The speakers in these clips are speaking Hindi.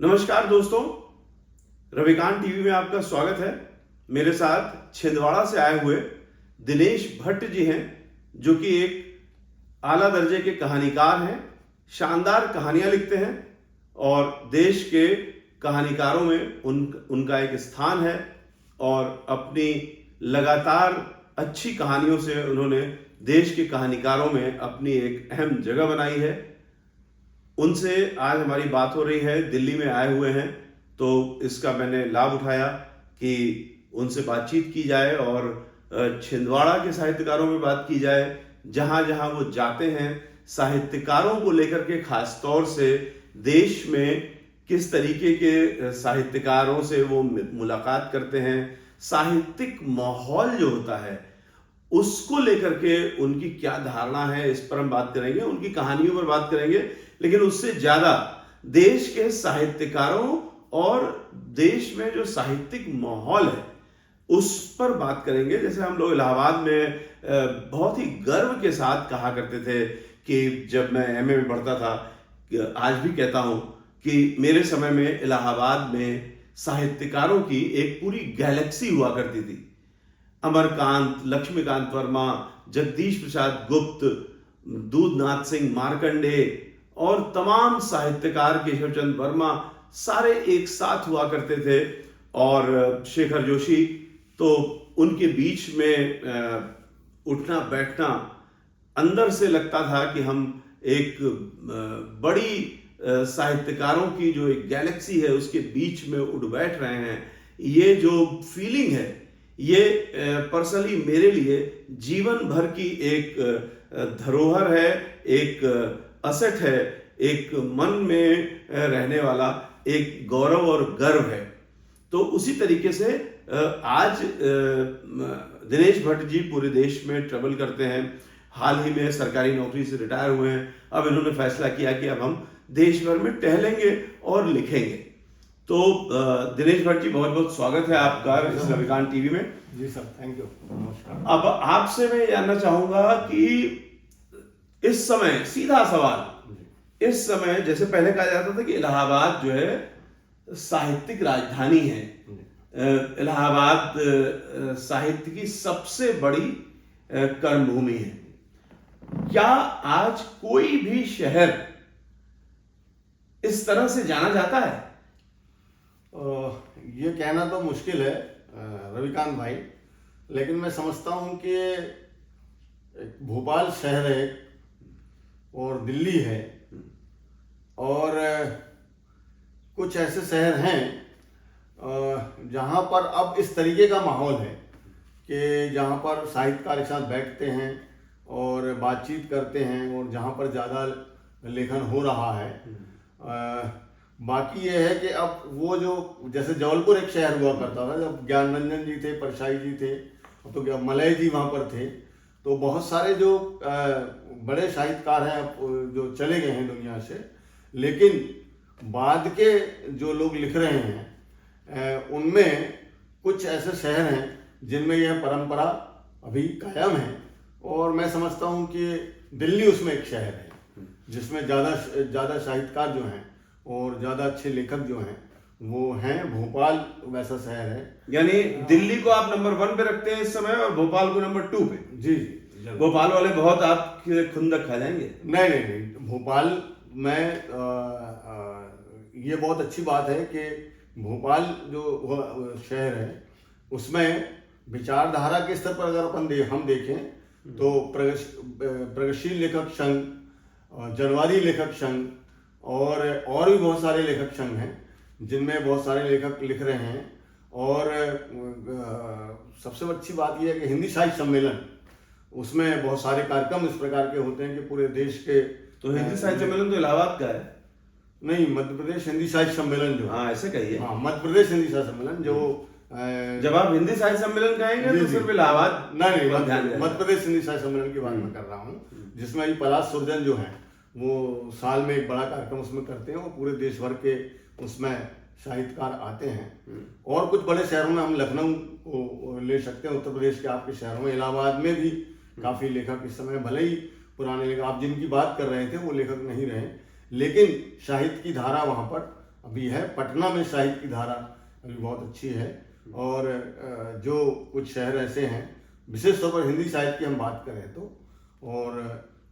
नमस्कार दोस्तों, रविकांत टीवी में आपका स्वागत है। मेरे साथ छिंदवाड़ा से आए हुए दिनेश भट्ट जी हैं, जो कि एक आला दर्जे के कहानीकार हैं, शानदार कहानियां लिखते हैं और देश के कहानीकारों में उनका एक स्थान है और अपनी लगातार अच्छी कहानियों से उन्होंने देश के कहानीकारों में अपनी एक अहम जगह बनाई है। उनसे आज हमारी बात हो रही है। दिल्ली में आए हुए हैं, तो इसका मैंने लाभ उठाया कि उनसे बातचीत की जाए और छिंदवाड़ा के साहित्यकारों में बात की जाए। जहाँ जहाँ वो जाते हैं, साहित्यकारों को लेकर के खास तौर से देश में किस तरीके के साहित्यकारों से वो मुलाकात करते हैं, साहित्यिक माहौल जो होता है उसको लेकर के उनकी क्या धारणा है, इस पर हम बात करेंगे। उनकी कहानियों पर बात करेंगे, लेकिन उससे ज्यादा देश के साहित्यकारों और देश में जो साहित्यिक माहौल है उस पर बात करेंगे। जैसे हम लोग इलाहाबाद में बहुत ही गर्व के साथ कहा करते थे कि जब मैं एमए में पढ़ता था, आज भी कहता हूं कि मेरे समय में इलाहाबाद में साहित्यकारों की एक पूरी गैलेक्सी हुआ करती थी। अमरकांत, लक्ष्मीकांत वर्मा, जगदीश प्रसाद गुप्त, दूधनाथ सिंह मार्कंडे और तमाम साहित्यकार, केशव चंद्र वर्मा, सारे एक साथ हुआ करते थे। और शेखर जोशी, तो उनके बीच में उठना बैठना अंदर से लगता था कि हम एक बड़ी साहित्यकारों की जो एक गैलेक्सी है उसके बीच में उठ बैठ रहे हैं। ये जो फीलिंग है, ये पर्सनली मेरे लिए जीवन भर की एक धरोहर है, एक असेट है, एक मन में रहने वाला एक गौरव और गर्व है। तो उसी तरीके से आज दिनेश भट्ट जी पूरे देश में ट्रेवल करते हैं। हाल ही में सरकारी नौकरी से रिटायर हुए हैं। अब इन्होंने फैसला किया कि अब हम देश भर में टहलेंगे और लिखेंगे। तो दिनेश भट्ट जी, बहुत बहुत स्वागत है आपका इस रविकांत टीवी में। जी सर, थैंक यू, नमस्कार। अब आपसे मैं जानना चाहूंगा कि इस समय, सीधा सवाल, इस समय जैसे पहले कहा जाता था कि इलाहाबाद जो है साहित्यिक राजधानी है, इलाहाबाद साहित्य की सबसे बड़ी कर्मभूमि है। क्या आज कोई भी शहर इस तरह से जाना जाता है? ये कहना तो मुश्किल है रविकांत भाई, लेकिन मैं समझता हूँ कि भोपाल शहर है और दिल्ली है और कुछ ऐसे शहर हैं जहाँ पर अब इस तरीके का माहौल है कि जहाँ पर साहित्यकार एक साथ बैठते हैं और बातचीत करते हैं और जहाँ पर ज़्यादा लेखन हो रहा है। बाकी ये है कि अब वो जो जैसे जबलपुर एक शहर हुआ करता था, जब ज्ञानरंजन जी थे, परछाई जी थे, तो क्या मलय जी वहाँ पर थे, तो बहुत सारे जो बड़े साहित्यकार हैं जो चले गए हैं दुनिया से, लेकिन बाद के जो लोग लिख रहे हैं उनमें कुछ ऐसे शहर हैं जिनमें यह परंपरा अभी कायम है। और मैं समझता हूँ कि दिल्ली उसमें एक शहर है जिसमें ज़्यादा साहित्यकार जो हैं और ज़्यादा अच्छे लेखक जो हैं वो हैं। भोपाल वैसा शहर है। यानी दिल्ली को आप नंबर 1 पे रखते हैं इस समय और भोपाल को नंबर 2 पे? जी जी। भोपाल वाले बहुत आपके खुंदक खा जाएंगे। नहीं, भोपाल में ये बहुत अच्छी बात है कि भोपाल जो शहर है उसमें विचारधारा के स्तर पर अगर हम देखें तो प्रगतिशील लेखक संघ, जनवादी लेखक संघ और भी बहुत सारे लेखक संघ हैं जिनमें बहुत सारे लेखक लिख रहे हैं। और सबसे अच्छी बात यह है कि हिंदी साहित्य सम्मेलन, उसमें बहुत सारे कार्यक्रम इस प्रकार के होते हैं कि पूरे देश के। तो हिंदी साहित्य सम्मेलन तो इलाहाबाद का है? नहीं, मध्य प्रदेश हिंदी साहित्य सम्मेलन जो, हाँ ऐसे कहिए। हाँ, मध्य प्रदेश हिंदी साहित्य सम्मेलन जो जब आप हिंदी साहित्य सम्मेलन कहेंगे तो सिर्फ इलाहाबाद नहीं, मध्य प्रदेश हिंदी साहित्य सम्मेलन की बात मैं कर रहा हूँ, जिसमें अभी पलाश सुरजन जो है वो साल में एक बड़ा कार्यक्रम उसमें करते हैं और पूरे देश भर के उसमें साहित्यकार आते हैं। और कुछ बड़े शहरों में हम लखनऊ को ले सकते हैं, उत्तर प्रदेश के आपके शहरों में, इलाहाबाद में भी काफ़ी लेखक इस समय, भले ही पुराने लेखक आप जिनकी बात कर रहे थे वो लेखक नहीं रहे, लेकिन साहित्य की धारा वहाँ पर अभी है। पटना में साहित्य की धारा अभी बहुत अच्छी है। और जो कुछ शहर ऐसे हैं, विशेष तौर पर हिंदी साहित्य की हम बात करें तो, और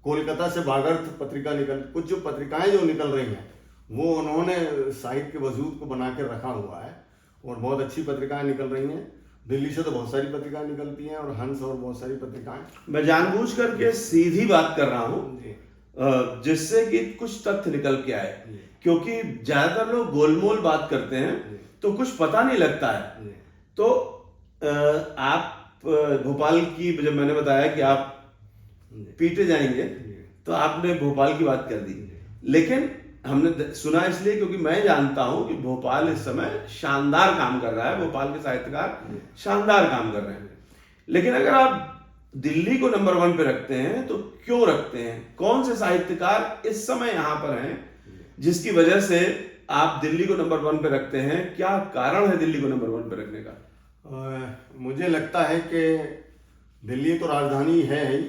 कोलकाता से भागर्थ पत्रिका कुछ जो पत्रिकाएं जो निकल रही हैं वो उन्होंने साहित्य के वजूद को बना के रखा हुआ है और बहुत अच्छी पत्रिकाएं निकल रही हैं। दिल्ली से तो बहुत सारी पत्रिकाएं निकलती हैं और हंस और बहुत सारी पत्रिकाएं। मैं जानबूझ करके सीधी बात कर रहा हूँ जिससे कि कुछ तथ्य निकल के आए, क्योंकि ज्यादातर लोग गोलमोल बात करते हैं तो कुछ पता नहीं लगता है। तो आप भोपाल की, जब मैंने बताया कि आप पीटे जाएंगे तो आपने भोपाल की बात कर दी, लेकिन हमने सुना इसलिए क्योंकि मैं जानता हूं कि भोपाल इस समय शानदार काम कर रहा है, भोपाल के साहित्यकार शानदार काम कर रहे हैं। लेकिन अगर आप दिल्ली को नंबर 1 पे रखते हैं तो क्यों रखते हैं? कौन से साहित्यकार इस समय यहां पर हैं जिसकी वजह से आप दिल्ली को नंबर 1 पे रखते हैं? क्या कारण है दिल्ली को नंबर 1 पे रखने का? मुझे लगता है कि दिल्ली तो राजधानी है ही,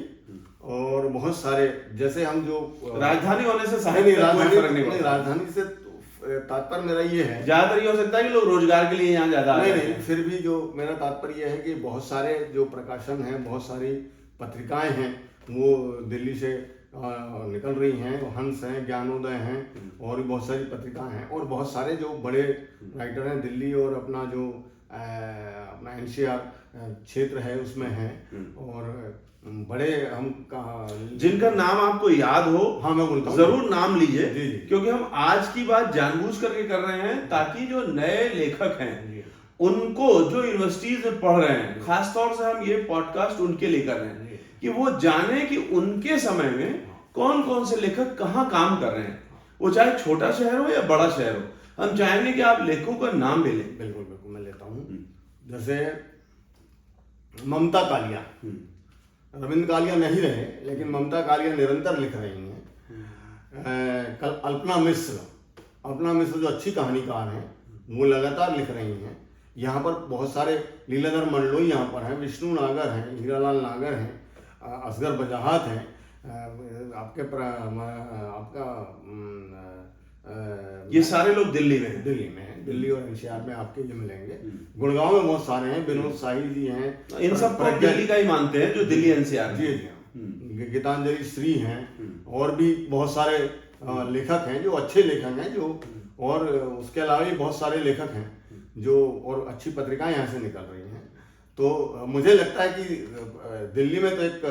और बहुत सारे, जैसे हम जो राजधानी होने से साहित्य का कोई फर्क नहीं पड़ता। राजधानी से तात्पर्य मेरा ये है, ज्यादातर ये हो सकता है कि लोग रोजगार के लिए यहाँ ज्यादा नहीं, फिर भी जो मेरा तात्पर्य ये है कि बहुत सारे जो प्रकाशन हैं, बहुत सारी पत्रिकाएं हैं वो दिल्ली से निकल रही हैं। हंस हैं, ज्ञानोदय हैं, और भी बहुत सारी पत्रिकाएं हैं, और बहुत सारे जो बड़े राइटर हैं दिल्ली और अपना जो अपना NCR क्षेत्र है उसमें हैं, और बड़े हम जिनका नाम आपको याद हो, हाँ मैं बोलता हूँ, जरूर नाम लीजिए, क्योंकि हम आज की बात जानबूझ करके कर रहे हैं ताकि जो नए लेखक हैं उनको, जो यूनिवर्सिटीज में पढ़ रहे हैं, खासतौर से हम ये पॉडकास्ट उनके लिए कर रहे हैं कि वो जाने कि उनके समय में कौन कौन से लेखक कहाँ काम कर रहे हैं, वो चाहे छोटा शहर हो या बड़ा शहर हो। हम चाहेंगे कि आप लेखकों का नाम भी लें। बिल्कुल बिल्कुल मैं लेता हूँ। जैसे ममता कालिया, रविंद्र कालिया नहीं रहे लेकिन ममता कालिया निरंतर लिख रही हैं। कल अल्पना मिश्र जो अच्छी कहानीकार हैं वो लगातार लिख रही हैं। यहाँ पर बहुत सारे लीलाधर मंडलोई यहाँ पर हैं, विष्णु नागर हैं, हीरालाल नागर हैं, असगर बजाहत हैं, ये सारे लोग दिल्ली में हैं। दिल्ली और NCR में आपके ये मिलेंगे। गुड़गांव में बहुत सारे हैं, विनोद शाही जी हैं, इन सबको दिल्ली का ही मानते हैं जो दिल्ली NCR। जी गीतांजलि श्री हैं, और भी बहुत सारे लेखक हैं जो अच्छे लेखक हैं, जो और उसके अलावा भी बहुत सारे लेखक हैं जो, और अच्छी पत्रिकाएं यहाँ से निकल रही हैं। तो मुझे लगता है कि दिल्ली में तो एक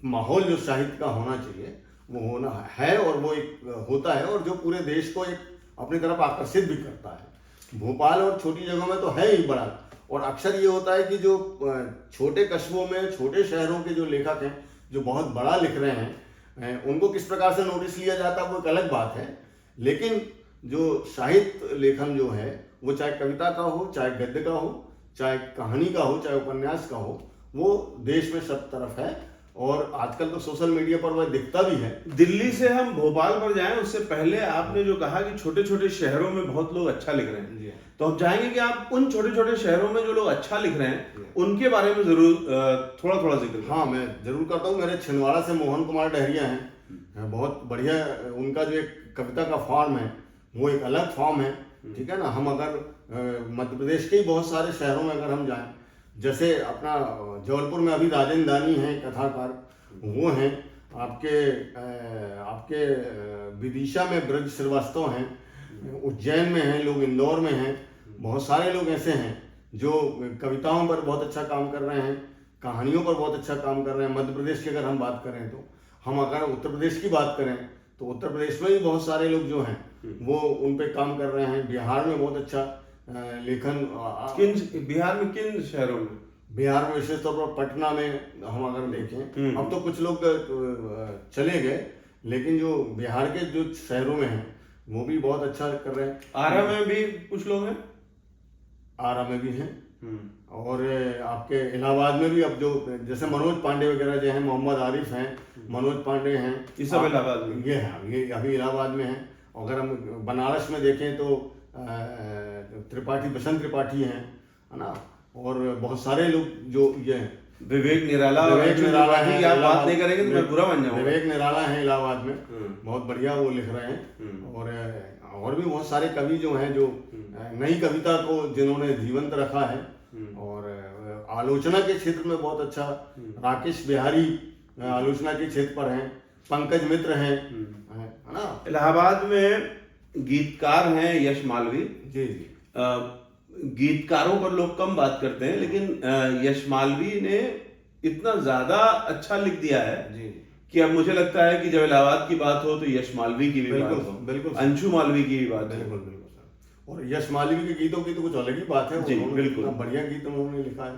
माहौल जो साहित्य का होना चाहिए वो होना है, और वो एक होता है, और जो पूरे देश को एक अपनी तरफ आकर्षित भी करता है। भोपाल और छोटी जगहों में तो है ही बड़ा, और अक्सर ये होता है कि जो छोटे कस्बों में, छोटे शहरों के जो लेखक हैं जो बहुत बड़ा लिख रहे हैं, उनको किस प्रकार से नोटिस लिया जाता है वो एक अलग बात है। लेकिन जो साहित्य लेखन जो है वो चाहे कविता का हो, चाहे गद्य का हो, चाहे कहानी का हो, चाहे उपन्यास का हो, वो देश में सब तरफ है, और आजकल तो सोशल मीडिया पर वह दिखता भी है। दिल्ली से हम भोपाल पर जाएं उससे पहले आपने जो कहा कि छोटे छोटे शहरों में बहुत लोग अच्छा लिख रहे हैं, तो हम चाहेंगे कि आप उन छोटे छोटे शहरों में जो लोग अच्छा लिख रहे हैं उनके बारे में जरूर थोड़ा थोड़ा जिक्र। हाँ मैं जरूर करता हूँ। मेरे छिंदवाड़ा से मोहन कुमार डहरिया हैं, बहुत बढ़िया। उनका जो एक कविता का फॉर्म है वो एक अलग फॉर्म है, ठीक है ना। हम अगर मध्य प्रदेश के ही बहुत सारे शहरों में अगर हम जाएं, जैसे अपना जबलपुर में अभी राजेंद्र दानी हैं कथाकार, वो हैं। आपके विदिशा में ब्रज श्रीवास्तव हैं, उज्जैन में हैं लोग, इंदौर में हैं। बहुत सारे लोग ऐसे हैं जो कविताओं पर बहुत अच्छा काम कर रहे हैं, कहानियों पर बहुत अच्छा काम कर रहे हैं। मध्य प्रदेश की अगर हम बात करें तो, हम अगर उत्तर प्रदेश की बात करें तो उत्तर प्रदेश में भी बहुत सारे लोग जो हैं वो उन पे काम कर रहे हैं। बिहार में बहुत अच्छा लेखन। बिहार में किन शहरों में? बिहार में विशेष तौर पर पटना में हम अगर देखें, अब तो कुछ लोग चले गए, लेकिन जो बिहार के जो शहरों में हैं वो भी बहुत अच्छा कर रहे हैं। आरा में भी कुछ लोग हैं, आरा में भी हैं, और आपके इलाहाबाद में भी अब जो जैसे मनोज पांडे वगैरह जो हैं, मोहम्मद आरिफ हैं, मनोज पांडे हैं, ये सब इलाहाबाद में, ये अभी इलाहाबाद में हैं। अगर हम बनारस में देखें तो त्रिपाठी, बसंत त्रिपाठी हैं, है ना, और बहुत सारे लोग जो ये हैं। विवेक निराला और विवेक अर्जुन निराला त्रिपाठी है की आप बात इलाहाबाद नहीं करेंगे तो मैं बुरा मान जाऊंगा। विवेक निराला है इलाहाबाद में, बहुत बढ़िया वो लिख रहे हैं। और भी बहुत सारे कवि जो हैं जो नई कविता को जिन्होंने जीवंत रखा है, और आलोचना के क्षेत्र में बहुत अच्छा राकेश बिहारी आलोचना के क्षेत्र पर हैं, पंकज मित्र हैं, है ना। इलाहाबाद में गीतकार हैं यश मालवी जी जी। गीतकारों पर लोग कम बात करते हैं, लेकिन यश मालवी ने इतना ज्यादा अच्छा लिख दिया है जी कि अब मुझे लगता है कि जब इलाहाबाद की बात हो तो यश मालवी की भी बिल्कुल, बात हो, बिल्कुल। अंशु मालवी की भी बात हो। बिल्कुल बिल्कुल सर। और यश मालवी के गीतों की तो कुछ अलग ही बात है। जी, उन्होंने बिल्कुल। इतना बढ़िया गीत उन्होंने लिखा है।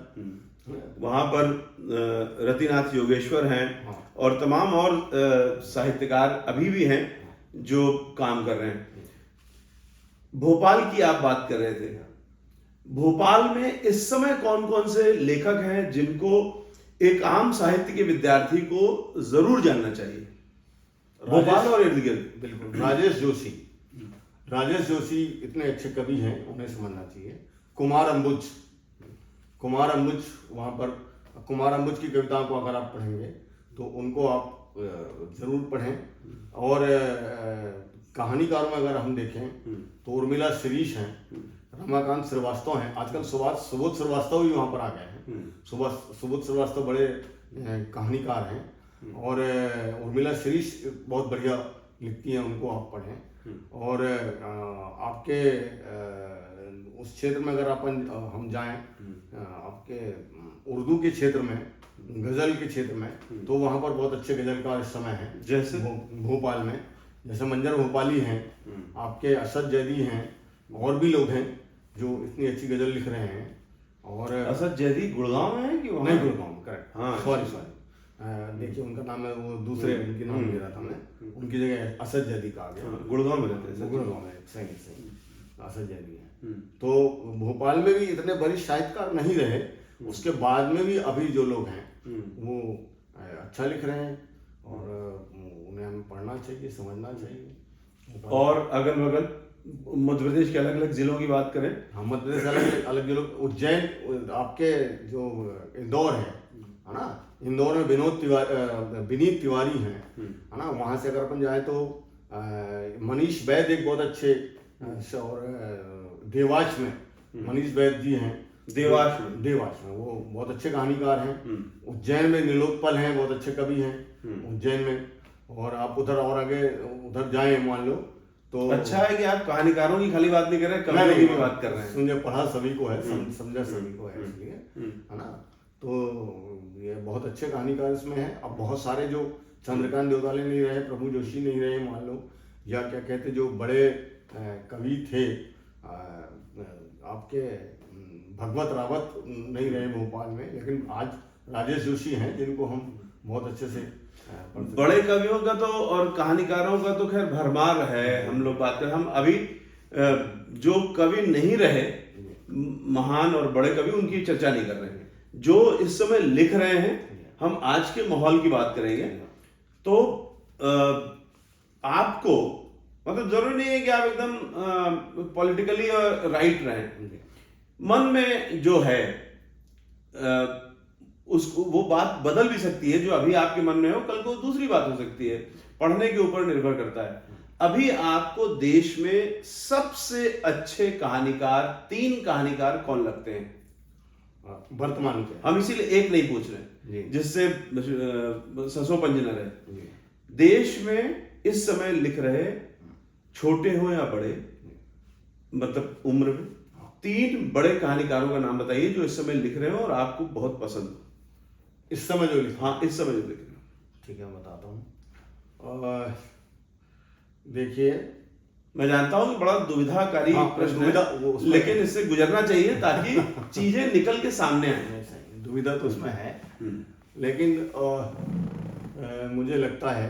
वहां पर रतिनाथ योगेश्वर हैं और तमाम और साहित्यकार अभी भी हैं जो काम कर रहे हैं। भोपाल की आप बात कर रहे थे, भोपाल में इस समय कौन कौन से लेखक हैं जिनको एक आम साहित्य के विद्यार्थी को जरूर जानना चाहिए भोपाल और इर्द गिर्द? बिल्कुल, राजेश जोशी। राजेश जोशी इतने अच्छे कवि हैं, उन्हें समझना चाहिए। कुमार अंबुज वहाँ पर कुमार अंबुज की कविताओं को अगर आप पढ़ेंगे तो उनको आप जरूर पढ़ें। और कहानीकारों में अगर हम देखें तो उर्मिला शिरीष हैं, रमाकांत श्रीवास्तव हैं, आजकल सुबोध श्रीवास्तव भी वहाँ पर आ गए हैं। सुबोध श्रीवास्तव बड़े कहानीकार हैं, और उर्मिला शिरीष बहुत बढ़िया लिखती हैं, उनको आप पढ़ें। और आपके उस क्षेत्र में अगर हम जाएं, आपके उर्दू के क्षेत्र में, गजल के क्षेत्र में, तो वहाँ पर बहुत अच्छे गजलकार इस समय हैं। जैसे भोपाल में जैसे मंजर भोपाली हैं, आपके असद जैदी हैं, और भी लोग हैं जो इतनी अच्छी गजल लिख रहे हैं। और असद जैदी गुड़गांव में है कि वहाँ? नहीं, गुड़गांव में, करेक्ट। हाँ, सॉरी देखिए उनका नाम है, वो दूसरे उनके नाम ले रहा था मैं, उनकी जगह असद जैदी का आ गया। गुड़गांव में रहते हैं। गुड़गांव में, सही असद जैदी है। तो भोपाल में भी इतने वरिष्ठ साहित्यकार नहीं रहे, उसके बाद में भी अभी जो लोग हैं वो अच्छा लिख रहे हैं, और उन्हें हमें पढ़ना चाहिए, समझना चाहिए। और अगल बगल मध्य प्रदेश के अलग अलग जिलों की बात करें, हाँ, मध्य प्रदेश अलग अलग जिलों, उज्जैन, आपके जो इंदौर है ना, इंदौर में विनीत तिवारी हैं, है ना। वहाँ से अगर अपन जाए तो मनीष वैद एक बहुत अच्छे, और देवास में मनीष वैद जी हैं, देवास में वो बहुत अच्छे कहानीकार हैं। उज्जैन में नीलोत्पल हैं, बहुत अच्छे कवि हैं उज्जैन में। और आप उधर और आगे उधर जाएं मान लो तो अच्छा है कि आप कहानीकारों की खाली बात नहीं कर रहे, कवियों की भी बात कर रहे हैं। मुझे पढ़ा सभी को है, समझा सभी को है, इसलिए है ना। तो ये बहुत अच्छे कहानीकार इसमें हैं। अब बहुत सारे जो चंद्रकांत देवताले नहीं रहे, प्रभु जोशी नहीं रहे मान लो, या क्या कहते जो बड़े कवि थे, आपके भगवत रावत नहीं रहे भोपाल में, लेकिन आज राजेश जोशी हैं जिनको हम बहुत अच्छे से बड़े कवियों का तो और कहानीकारों का तो खैर भरमार है। हम लोग बात करें, हम अभी जो कवि नहीं रहे महान और बड़े कवि, उनकी चर्चा नहीं कर रहे हैं। जो इस समय लिख रहे हैं, हम आज के माहौल की बात करेंगे। तो आपको मतलब जरूरी नहीं है कि आप एकदम पॉलिटिकली राइट रहें, मन में जो है उसको वो बात बदल भी सकती है। जो अभी आपके मन में हो, कल को दूसरी बात हो सकती है। पढ़ने के ऊपर निर्भर करता है। अभी आपको देश में सबसे अच्छे कहानीकार, 3 कहानीकार कौन लगते हैं वर्तमान के? हम इसीलिए एक नहीं पूछ रहे जिससे ससोपंजनर है। देश में इस समय लिख रहे, छोटे हो या बड़े, मतलब उम्र में, 3 बड़े कहानीकारों का नाम बताइए जो इस समय लिख रहे हो और आपको बहुत पसंद हो इस समय जो लिख। हाँ, इस समय जो लिख रहे हो। ठीक है, बताता हूँ। देखिए, मैं जानता हूं कि बड़ा दुविधाकारी प्रश्न है, लेकिन इससे गुजरना चाहिए ताकि चीजें निकल के सामने आए। दुविधा तो उसमें है, लेकिन मुझे लगता है